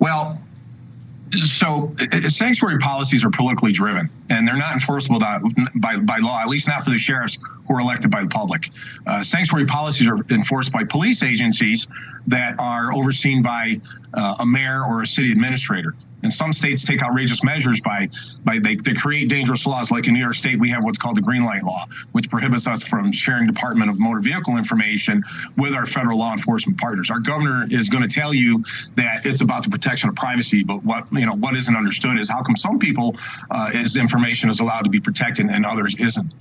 Well, so sanctuary policies are politically driven, and they're not enforceable by law, at least not for the sheriffs who are elected by the public. Sanctuary policies are enforced by police agencies that are overseen by a mayor or a city administrator. And some states take outrageous measures they create dangerous laws. Like in New York State, we have what's called the green light law, which prohibits us from sharing Department of Motor Vehicle information with our federal law enforcement partners. Our governor is going to tell you that it's about the protection of privacy, but what isn't understood is how come some people his information is allowed to be protected and others isn't.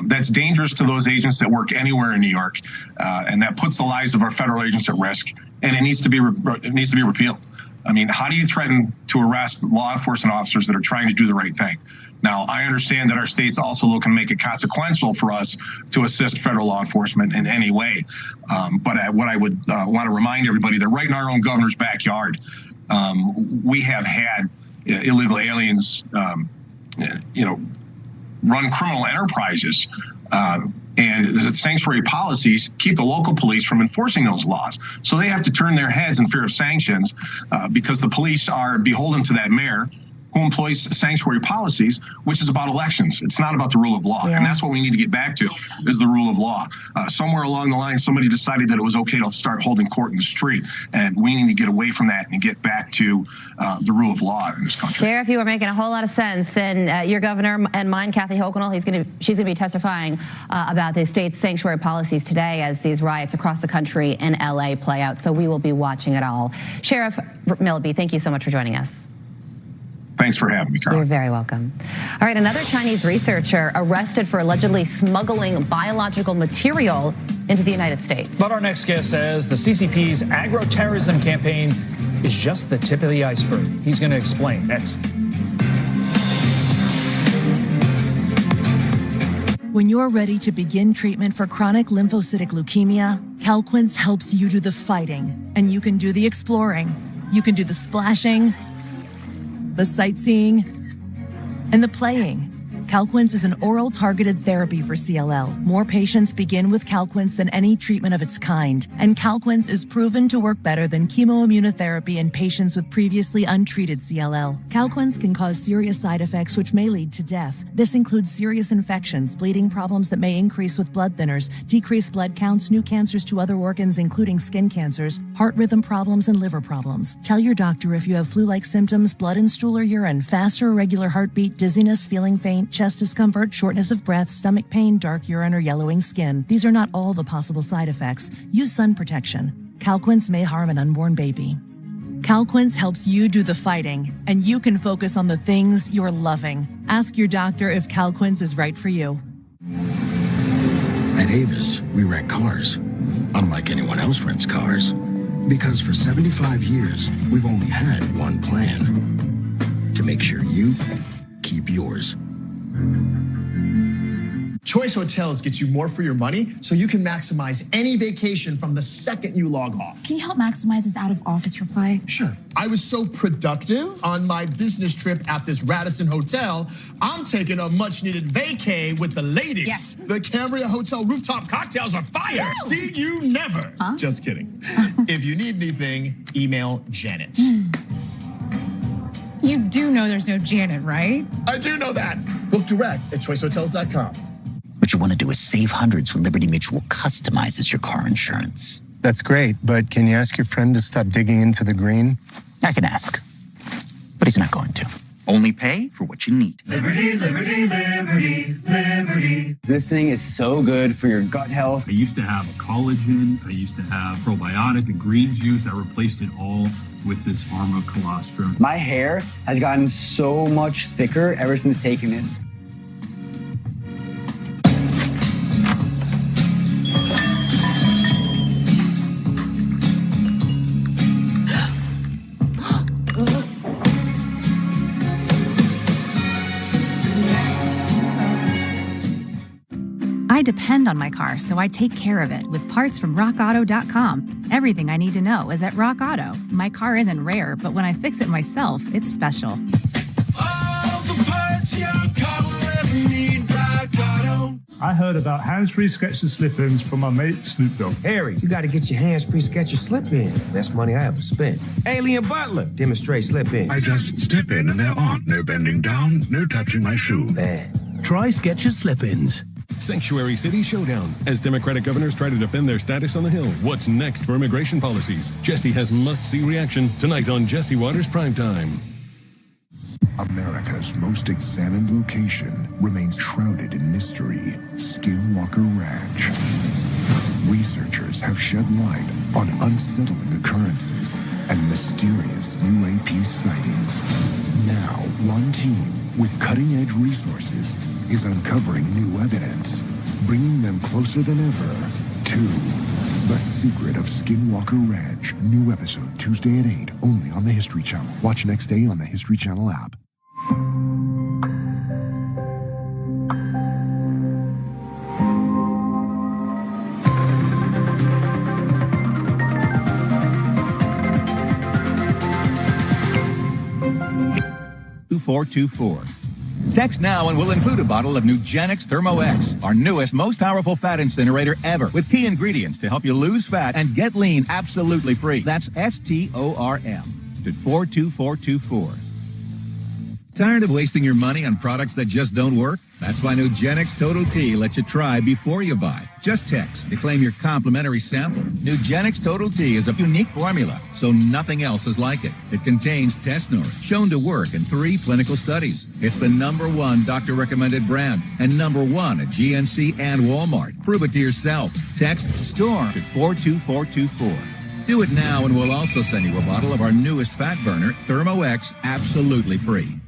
That's dangerous to those agents that work anywhere in New York, and that puts the lives of our federal agents at risk. And it needs to be repealed. I mean, how do you threaten to arrest law enforcement officers that are trying to do the right thing? Now, I understand that our state's also looking to make it consequential for us to assist federal law enforcement in any way. But what I would want to remind everybody that right in our own governor's backyard, we have had illegal aliens, run criminal enterprises. And the sanctuary policies keep the local police from enforcing those laws. So they have to turn their heads in fear of sanctions because the police are beholden to that mayor who employs sanctuary policies, which is about elections. It's not about the rule of law. Yeah. And that's what we need to get back to, is the rule of law. Somewhere along the line, somebody decided that it was okay to start holding court in the street. And we need to get away from that and get back to the rule of law in this country. Sheriff, you are making a whole lot of sense. And your governor and mine, Kathy Hochul, she's going to be testifying about the state's sanctuary policies today as these riots across the country in LA play out. So we will be watching it all. Sheriff Milby, thank you so much for joining us. Thanks for having me, Carl. You're very welcome. All right, another Chinese researcher arrested for allegedly smuggling biological material into the United States. But our next guest says the CCP's agro-terrorism campaign is just the tip of the iceberg. He's going to explain next. When you're ready to begin treatment for chronic lymphocytic leukemia, Calquence helps you do the fighting, and you can do the exploring. You can do the splashing, the sightseeing, and the playing. Calquence is an oral targeted therapy for CLL. More patients begin with Calquence than any treatment of its kind, and Calquence is proven to work better than chemoimmunotherapy in patients with previously untreated CLL. Calquence can cause serious side effects which may lead to death. This includes serious infections, bleeding problems that may increase with blood thinners, decreased blood counts, new cancers to other organs including skin cancers, heart rhythm problems, and liver problems. Tell your doctor if you have flu-like symptoms, blood in stool or urine, fast or irregular heartbeat, dizziness, feeling faint, chest discomfort, shortness of breath, stomach pain, dark urine, or yellowing skin. These are not all the possible side effects. Use sun protection. Calquence may harm an unborn baby. Calquence helps you do the fighting, and you can focus on the things you're loving. Ask your doctor if Calquence is right for you. At Avis, we rent cars, unlike anyone else rents cars. Because for 75 years, we've only had one plan: to make sure you keep yours. Choice Hotels gets you more for your money, so you can maximize any vacation from the second you log off. Can you help maximize this out-of-office reply? Sure. I was so productive on my business trip at this Radisson Hotel, I'm taking a much-needed vacay with the ladies. Yes. The Cambria Hotel rooftop cocktails are fire. Ew. See you never. Huh? Just kidding. If you need anything, email Janet. You do know there's no Janet, right? I do know that. Book direct at choicehotels.com. What you want to do is save hundreds when Liberty Mutual customizes your car insurance. That's great, but can you ask your friend to stop digging into the green? I can ask, but he's not going to. Only pay for what you need. Liberty, liberty, liberty, liberty. This thing is so good for your gut health. I used to have a collagen. I used to have probiotic and green juice. I replaced it all with this Arma colostrum. My hair has gotten so much thicker ever since taking it. I depend on my car, so I take care of it with parts from rockauto.com. Everything I need to know is at Rock Auto. My car isn't rare, but when I fix it myself, it's special. All the parts your car will ever need, Rock Auto. I heard about hands-free Skechers slip-ins from my mate Snoop Dogg. Harry, you got to get your hands-free Skechers slip-in. Best money I ever spent. Alien Butler, demonstrate slip-in. I just step in and there aren't no bending down, no touching my shoe. Bad. Try Skechers slip-ins. Sanctuary City Showdown. As Democratic governors try to defend their status on the Hill, what's next for immigration policies? Jesse has must-see reaction tonight on Jesse Waters Primetime. America's most examined location remains shrouded in mystery. Skinwalker Ranch. Researchers have shed light on unsettling occurrences and mysterious UAP sightings. Now, one team with cutting-edge resources is uncovering new evidence, bringing them closer than ever to the secret of Skinwalker Ranch. New episode Tuesday at 8, only on the History Channel. Watch next day on the History Channel app. Text now and we'll include a bottle of Nugenix ThermoX, our newest, most powerful fat incinerator ever, with key ingredients to help you lose fat and get lean absolutely free. That's STORM to 42424. Tired of wasting your money on products that just don't work? That's why Nugenix Total T lets you try before you buy. Just text to claim your complimentary sample. Nugenix Total T is a unique formula, so nothing else is like it. It contains Tesnor, shown to work in 3 clinical studies. It's the #1 doctor-recommended brand and #1 at GNC and Walmart. Prove it to yourself. Text STORM to 42424. Do it now and we'll also send you a bottle of our newest fat burner, ThermoX, absolutely free.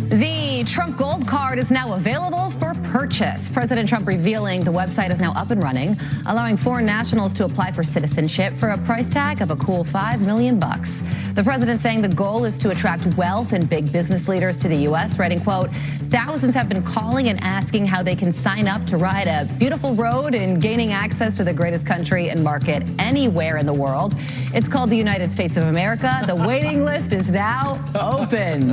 The Trump Gold Card is now available for purchase. President Trump revealing the website is now up and running, allowing foreign nationals to apply for citizenship for a price tag of a cool $5 million. The president saying the goal is to attract wealth and big business leaders to the U.S., writing, quote, thousands have been calling and asking how they can sign up to ride a beautiful road and gaining access to the greatest country and market anywhere in the world. It's called the United States of America. The waiting list is now open.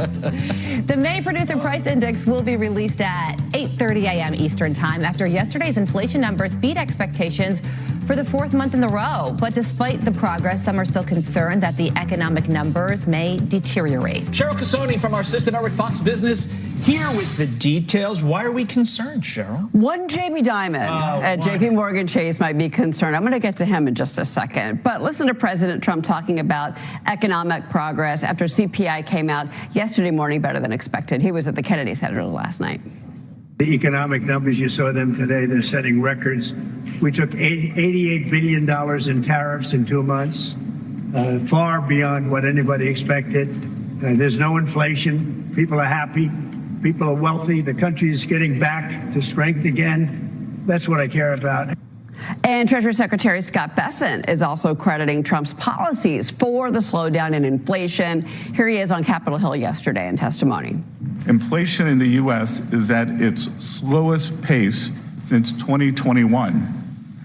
The May Producer Price Index will be released at 8:30 a.m. Eastern Time after yesterday's inflation numbers beat expectations for the 4th month in a row. But despite the progress, some are still concerned that the economic numbers may deteriorate. Cheryl Casoni from our sister network Fox Business here with the details. Why are we concerned, Cheryl? One Jamie Dimon at JPMorgan Chase might be concerned. I'm going to get to him in just a second. But listen to President Trump talking about economic progress after CPI came out yesterday morning better than expected. He was at the Kennedy Center last night. The economic numbers, you saw them today, they're setting records. We took $88 billion in tariffs in 2 months, far beyond what anybody expected. There's no inflation. People are happy. People are wealthy. The country is getting back to strength again. That's what I care about. And Treasury Secretary Scott Bessent is also crediting Trump's policies for the slowdown in inflation. Here he is on Capitol Hill yesterday in testimony. Inflation in the U.S. is at its slowest pace since 2021.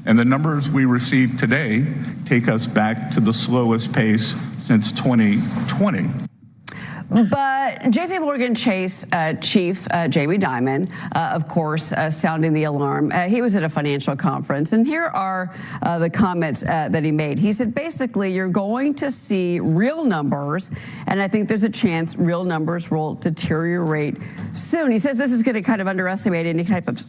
And the numbers we received today take us back to the slowest pace since 2020. But JPMorgan Chase chief Jamie Dimon, of course, sounding the alarm. He was at a financial conference, and here are the comments that he made. He said, basically, you're going to see real numbers, and I think there's a chance real numbers will deteriorate soon. He says this is going to kind of underestimate any type of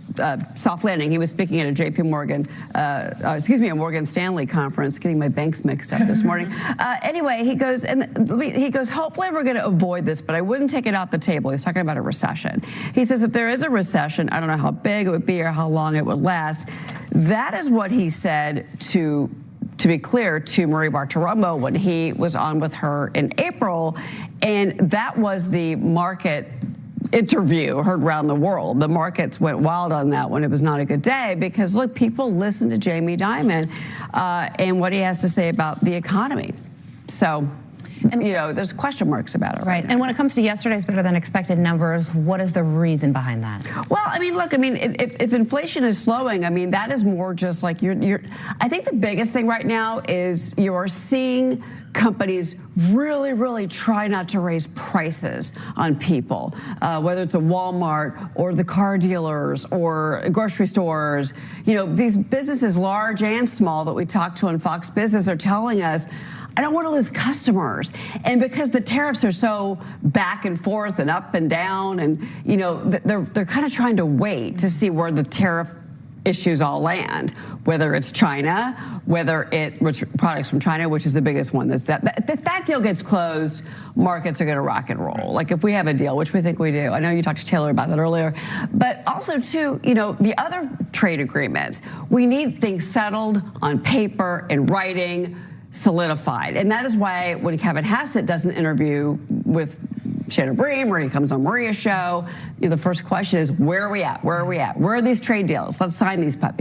soft landing. He was speaking at a a Morgan Stanley conference, getting my banks mixed up this morning. Anyway, he goes, hopefully we're going to avoid this, but I wouldn't take it off the table. He's talking about a recession. He says if there is a recession, I don't know how big it would be or how long it would last. That is what he said to be clear, to Marie Bartiromo when he was on with her in April. And that was the market interview heard around the world. The markets went wild on that one. It was not a good day because, look, people listen to Jamie Dimon and what he has to say about the economy. So And, there's question marks about it. Right. And when it comes to yesterday's better than expected numbers, what is the reason behind that? Well, if inflation is slowing, that is more just like I think the biggest thing right now is you're seeing companies really, really try not to raise prices on people, whether it's a Walmart or the car dealers or grocery stores. These businesses, large and small, that we talk to on Fox Business are telling us, I don't want to lose customers. And because the tariffs are so back and forth and up and down, and they're kind of trying to wait to see where the tariff issues all land, whether it's China, which products from China, which is the biggest one. If that deal gets closed, markets are going to rock and roll. Like if we have a deal, which we think we do. I know you talked to Taylor about that earlier, but also too, the other trade agreements, we need things settled on paper, in writing, solidified. And that is why when Kevin Hassett does an interview with Shannon Bream, where he comes on Maria's show, the first question is, where are we at? Where are we at? Where are these trade deals? Let's sign these puppies.